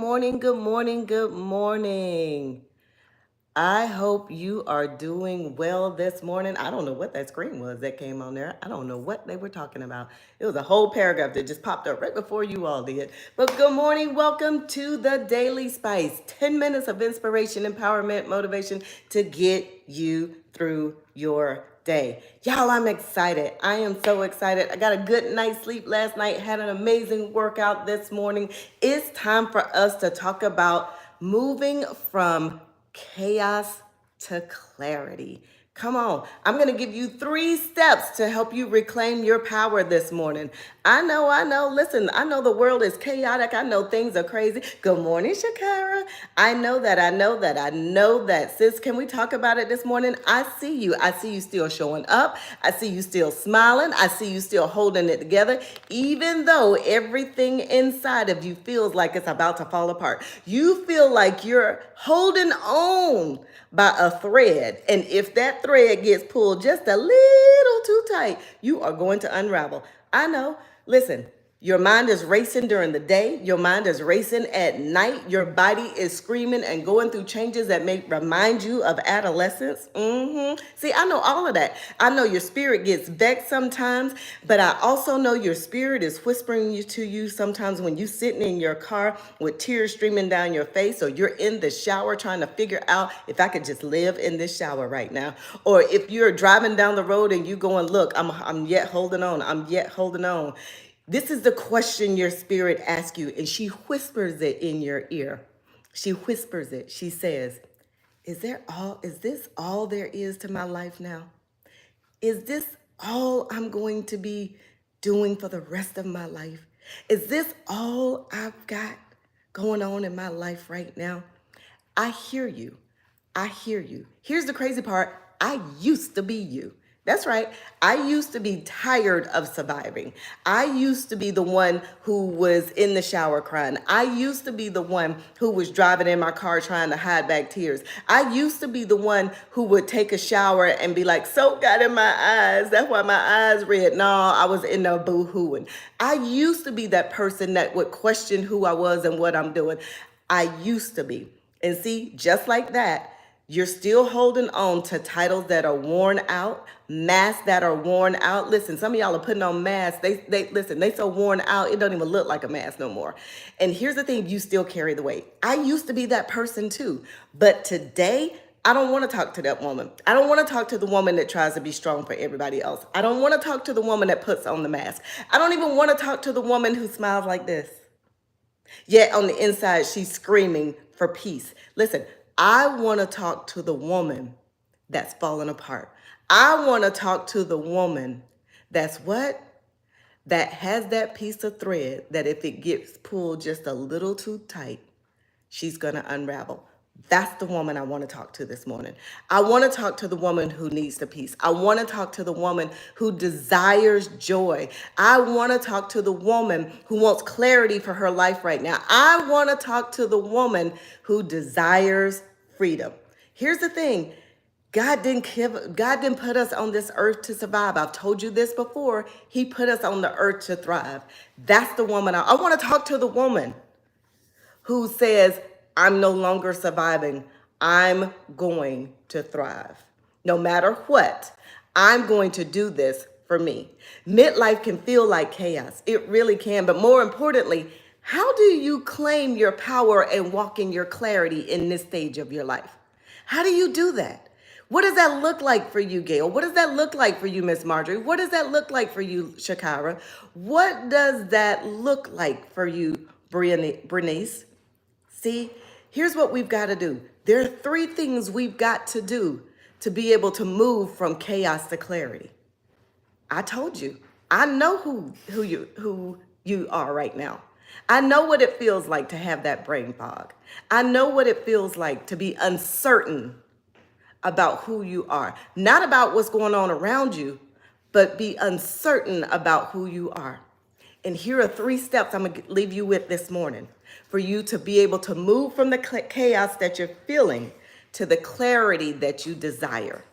morning, good morning, good morning. I hope you are doing well this morning. I don't know what that screen was that came on there. I don't know what they were talking about. It was a whole paragraph that just popped up right before you all did. But good morning. Welcome to the Daily Spice. 10 minutes of inspiration, empowerment, motivation to get you through your day. Y'all, I'm excited. I am so excited. I got a good night's sleep last night, had an amazing workout this morning. It's time for us to talk about moving from chaos to clarity. Come on. I'm going to give you 3 steps to help you reclaim your power this morning. I know. Listen, I know the world is chaotic. I know things are crazy. Good morning, Shakira. I know that. Sis, can we talk about it this morning? I see you. I see you still showing up. I see you still smiling. I see you still holding it together, even though everything inside of you feels like it's about to fall apart. You feel like you're holding on by a thread. And if that thread gets pulled just a little too tight, you are going to unravel. I know. Listen, your mind is racing during the day. Your mind is racing at night. Your body is screaming and going through changes that may remind you of adolescence. See, I know all of that. I know your spirit gets vexed sometimes, but I also know your spirit is whispering to you sometimes when you're sitting in your car with tears streaming down your face, or you're in the shower trying to figure out if I could just live in this shower right now. Or if you're driving down the road and you going, look, I'm yet holding on. I'm yet holding on. This is the question your spirit asks you, and she whispers it in your ear. She whispers it. She says, is this all there is to my life now? Is this all I'm going to be doing for the rest of my life? Is this all I've got going on in my life right now? I hear you. I hear you. Here's the crazy part. I used to be you. That's right. I used to be tired of surviving. I used to be the one who was in the shower crying. I used to be the one who was driving in my car trying to hide back tears. I used to be the one who would take a shower and be like, soap got in my eyes. That's why my eyes red. No, I was in there boo-hooing. I used to be that person that would question who I was and what I'm doing. I used to be. And see, just like that, you're still holding on to titles that are worn out, masks that are worn out. Listen, some of y'all are putting on masks. They so worn out, it don't even look like a mask no more. And here's the thing, you still carry the weight. I used to be that person too. But today, I don't want to talk to that woman. I don't want to talk to the woman that tries to be strong for everybody else. I don't want to talk to the woman that puts on the mask. I don't even want to talk to the woman who smiles like this. Yet on the inside, she's screaming for peace. Listen, I want to talk to the woman that's falling apart. I want to talk to the woman that's what? That has that piece of thread that if it gets pulled just a little too tight, she's going to unravel. That's the woman I want to talk to this morning. I want to talk to the woman who needs the peace. I want to talk to the woman who desires joy. I want to talk to the woman who wants clarity for her life right now. I want to talk to the woman who desires freedom. Here's the thing. God didn't put us on this earth to survive. I've told you this before. He put us on the earth to thrive. That's the woman. I want to talk to the woman who says, I'm no longer surviving. I'm going to thrive. No matter what, I'm going to do this for me. Midlife can feel like chaos. It really can. But more importantly, how do you claim your power and walk in your clarity in this stage of your life? How do you do that? What does that look like for you, Gail? What does that look like for you, Miss Marjorie? What does that look like for you, Shakira? What does that look like for you, Bernice? See, here's what we've got to do. There are 3 things we've got to do to be able to move from chaos to clarity. I told you, I know who you are right now. I know what it feels like to have that brain fog. I know what it feels like to be uncertain about who you are. Not about what's going on around you, but be uncertain about who you are. And here are 3 steps I'm going to leave you with this morning for you to be able to move from the chaos that you're feeling to the clarity that you desire.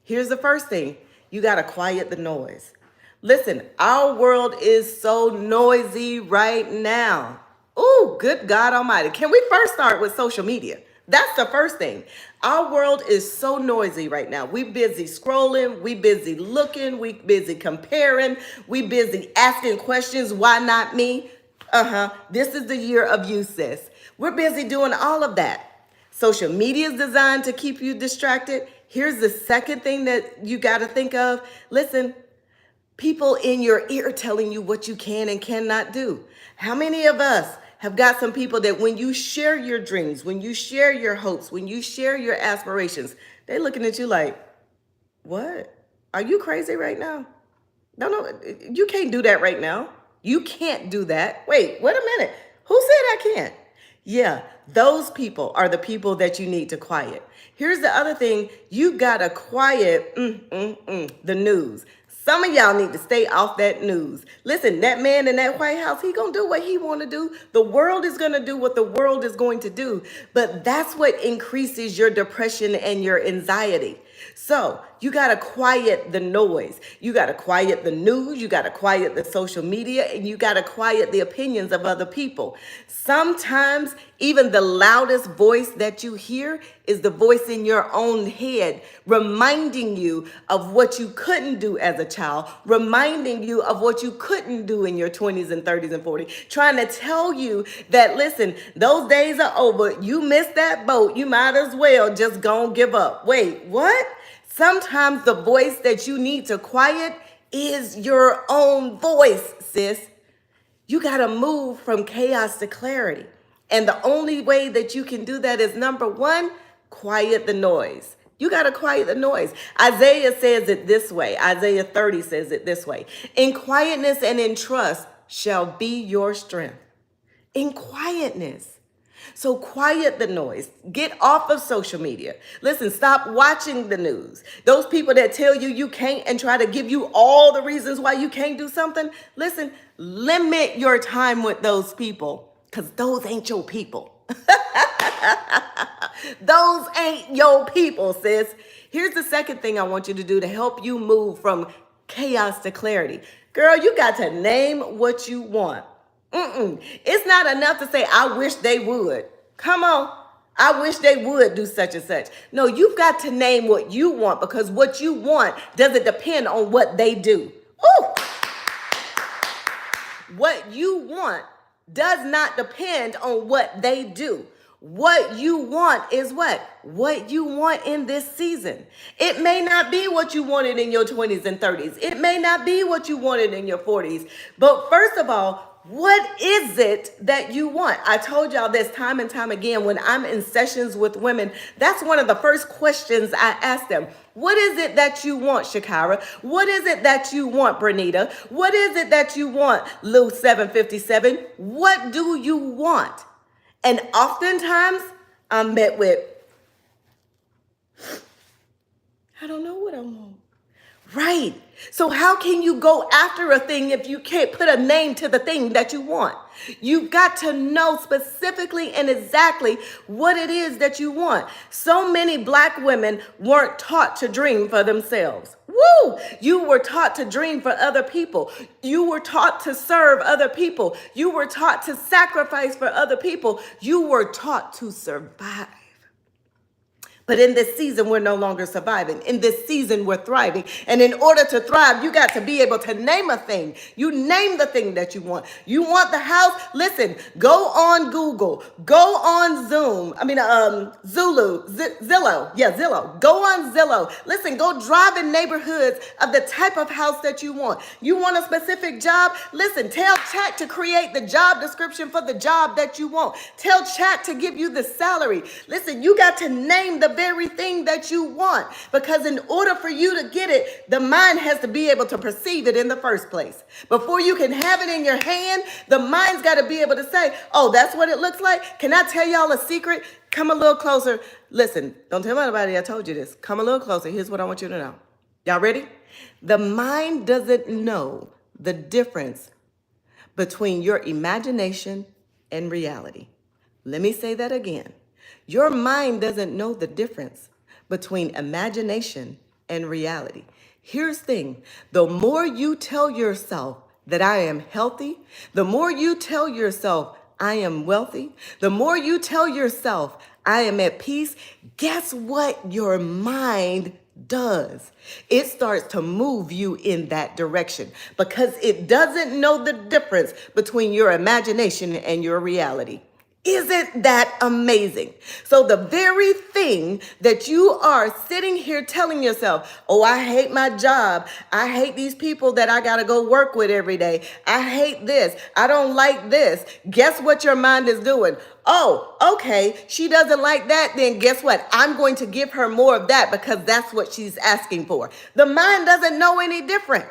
Here's the first thing. You got to quiet the noise. Listen, our world is so noisy right now. Oh, good God Almighty. Can we first start with social media? That's the first thing. Our world is so noisy right now. We busy scrolling, we busy looking, we busy comparing, we busy asking questions, why not me? Uh-huh. This is the year of you, sis. We're busy doing all of that. Social media is designed to keep you distracted. Here's the second thing that you got to think of. Listen, people in your ear telling you what you can and cannot do. How many of us have got some people that when you share your dreams, when you share your hopes, when you share your aspirations, they're looking at you like, what? Are you crazy right now? No, you can't do that right now. You can't do that. Wait, wait a minute. Who said I can't? Yeah, those people are the people that you need to quiet. Here's the other thing. You got to quiet the news. Some of y'all need to stay off that news. Listen, that man in that White House, he going to do what he want to do. The world is going to do what the world is going to do. But that's what increases your depression and your anxiety. So you got to quiet the noise. You got to quiet the news. You got to quiet the social media, and you got to quiet the opinions of other people. Sometimes even the loudest voice that you hear is the voice in your own head, reminding you of what you couldn't do as a child, reminding you of what you couldn't do in your 20s and 30s and 40s, trying to tell you that, listen, those days are over. You missed that boat. You might as well just go and give up. Wait, what? Sometimes the voice that you need to quiet is your own voice, sis. You got to move from chaos to clarity. And the only way that you can do that is number one, quiet the noise. You got to quiet the noise. Isaiah says it this way. Isaiah 30 says it this way. In quietness and in trust shall be your strength. In quietness. So quiet the noise. Get off of social media. Listen, stop watching the news. Those people that tell you you can't and try to give you all the reasons why you can't do something. Listen, limit your time with those people because those ain't your people. Those ain't your people, sis. Here's the second thing I want you to do to help you move from chaos to clarity. Girl, you got to name what you want. It's not enough to say, I wish they would. Come on. I wish they would do such and such. No, you've got to name what you want because what you want doesn't depend on what they do. Ooh. What you want does not depend on what they do. What you want is what? What you want in this season. It may not be what you wanted in your 20s and 30s. It may not be what you wanted in your 40s. But first of all, what is it that you want? I told y'all this time and time again when I'm in sessions with women. That's one of the first questions I ask them. What is it that you want, Shakira? What is it that you want, Bernita? What is it that you want, Lou 757? What do you want? And oftentimes I'm met with, I don't know what I want. Right. So how can you go after a thing if you can't put a name to the thing that you want? You've got to know specifically and exactly what it is that you want. So many Black women weren't taught to dream for themselves. Woo! You were taught to dream for other people. You were taught to serve other people. You were taught to sacrifice for other people. You were taught to survive. But in this season, we're no longer surviving. In this season, we're thriving. And in order to thrive, you got to be able to name a thing. You name the thing that you want. You want the house? Listen, go on Google. Go on Zoom. Zillow. Yeah, Zillow. Go on Zillow. Listen, go drive in neighborhoods of the type of house that you want. You want a specific job? Listen, tell chat to create the job description for the job that you want. Tell chat to give you the salary. Listen, you got to name the very thing that you want because in order for you to get it, the mind has to be able to perceive it in the first place. Before you can have it in your hand, the mind's got to be able to say, oh, that's what it looks like. Can I tell y'all a secret? Come a little closer. Listen, don't tell anybody I told you this. Come a little closer. Here's what I want you to know. Y'all ready? The mind doesn't know the difference between your imagination and reality. Let me say that again. Your mind doesn't know the difference between imagination and reality. Here's the thing. The more you tell yourself that I am healthy, the more you tell yourself I am wealthy, the more you tell yourself, I am at peace, guess what your mind does? It starts to move you in that direction because it doesn't know the difference between your imagination and your reality. Isn't that amazing? So the very thing that you are sitting here telling yourself, oh, I hate my job. I hate these people that I got to go work with every day. I hate this. I don't like this. Guess what your mind is doing? Oh, okay. She doesn't like that. Then guess what? I'm going to give her more of that because that's what she's asking for. The mind doesn't know any different.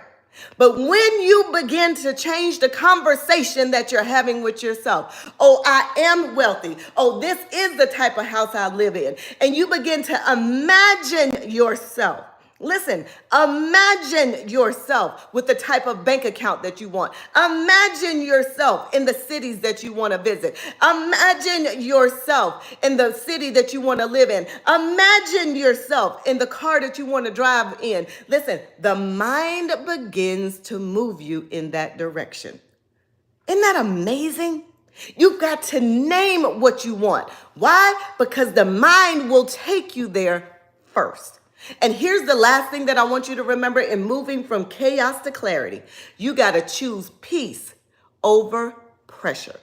But when you begin to change the conversation that you're having with yourself, oh, I am wealthy. Oh, this is the type of house I live in. And you begin to imagine yourself. Listen, imagine yourself with the type of bank account that you want. Imagine yourself in the cities that you want to visit. Imagine yourself in the city that you want to live in. Imagine yourself in the car that you want to drive in. Listen, the mind begins to move you in that direction. Isn't that amazing? You've got to name what you want. Why? Because the mind will take you there first. And here's the last thing that I want you to remember in moving from chaos to clarity. You got to choose peace over pressure.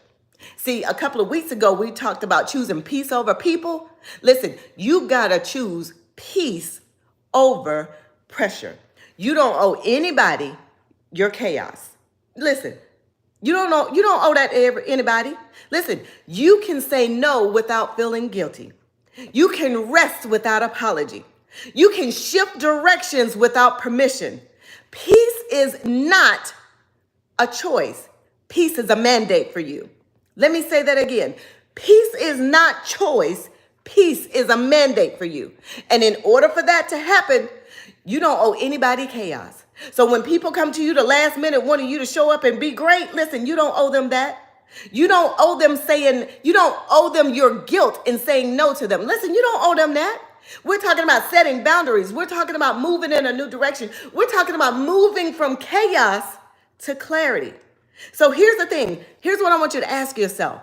See, a couple of weeks ago, we talked about choosing peace over people. Listen, you got to choose peace over pressure. You don't owe anybody your chaos. Listen, you don't owe that to anybody. Listen, you can say no without feeling guilty. You can rest without apology. You can shift directions without permission. Peace is not a choice. Peace is a mandate for you. Let me say that again. Peace is not choice. Peace is a mandate for you. And in order for that to happen, you don't owe anybody chaos. So when people come to you the last minute wanting you to show up and be great, listen, you don't owe them that. You don't owe them your guilt in saying no to them. Listen, you don't owe them that. We're talking about setting boundaries. We're talking about moving in a new direction. We're talking about moving from chaos to clarity. So here's the thing. Here's what I want you to ask yourself.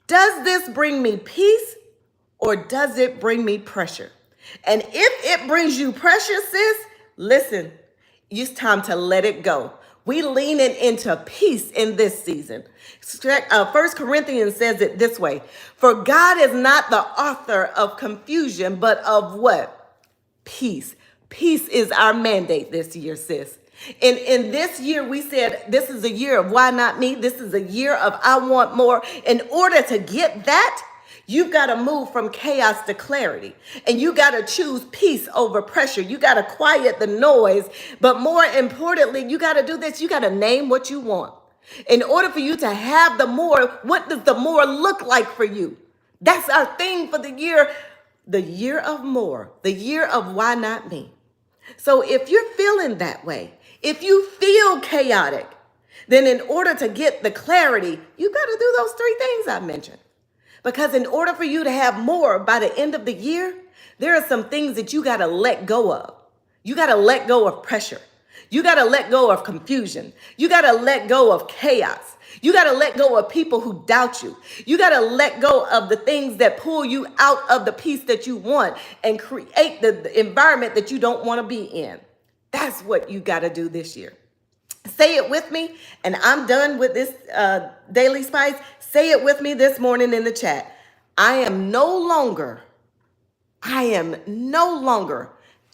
Does this bring me peace or does it bring me pressure? And if it brings you pressure, sis, listen, it's time to let it go. We leaning into peace in this season. 1 Corinthians says it this way. For God is not the author of confusion, but of what? Peace. Peace is our mandate this year, sis. In this year, we said this is a year of why not me? This is a year of I want more. In order to get that, you've got to move from chaos to clarity. And you got to choose peace over pressure. You got to quiet the noise. But more importantly, you got to do this. You got to name what you want. In order for you to have the more, what does the more look like for you? That's our thing for the year of more, the year of why not me? So if you're feeling that way, if you feel chaotic, then in order to get the clarity, you got to do those three things I mentioned. Because in order for you to have more by the end of the year, there are some things that you got to let go of. You got to let go of pressure. You got to let go of confusion. You got to let go of chaos. You got to let go of people who doubt you. You got to let go of the things that pull you out of the peace that you want and create the environment that you don't want to be in. That's what you got to do this year. Say it with me, and I'm done with this Daily Spice. Say it with me this morning in the chat. I am no longer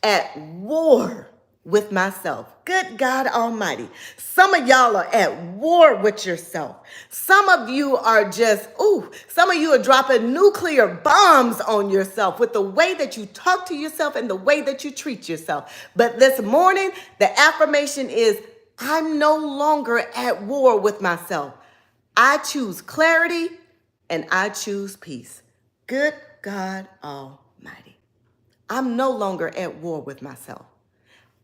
at war with myself. Good God Almighty. Some of y'all are at war with yourself. Some of you are some of you are dropping nuclear bombs on yourself with the way that you talk to yourself and the way that you treat yourself. But this morning, the affirmation is, I'm no longer at war with myself. I choose clarity and I choose peace. Good God Almighty. I'm no longer at war with myself.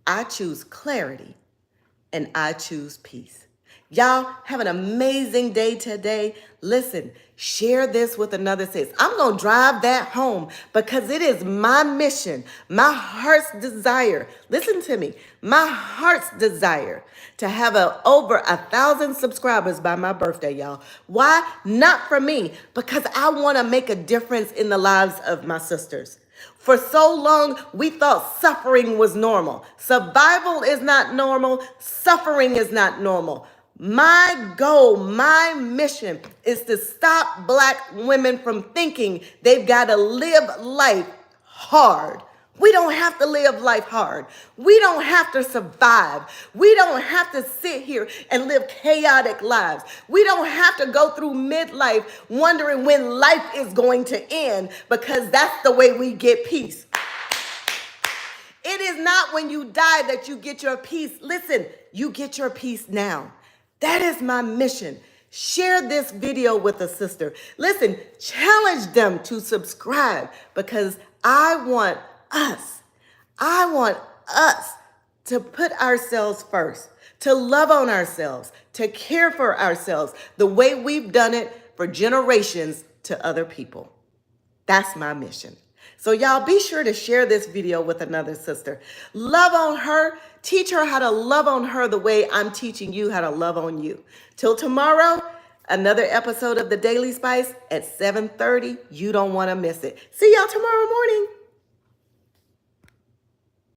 I choose clarity and I choose peace. Y'all have an amazing day today. Listen, share this with another sis. I'm going to drive that home because it is my mission, my heart's desire. Listen to me. My heart's desire to have over 1,000 subscribers by my birthday, y'all. Why? Not for me, because I want to make a difference in the lives of my sisters. For so long, we thought suffering was normal. Survival is not normal. Suffering is not normal. My goal, my mission is to stop Black women from thinking they've got to live life hard. We don't have to live life hard. We don't have to survive. We don't have to sit here and live chaotic lives. We don't have to go through midlife wondering when life is going to end, because that's the way we get peace. It is not when you die that you get your peace. Listen, you get your peace now. That is my mission. Share this video with a sister. Listen, challenge them to subscribe, because I want us to put ourselves first, to love on ourselves, to care for ourselves the way we've done it for generations to other people. That's my mission. So y'all be sure to share this video with another sister. Love on her. Teach her how to love on her the way I'm teaching you how to love on you. Till tomorrow, another episode of The Daily Spice at 7:30. You don't want to miss it. See y'all tomorrow morning.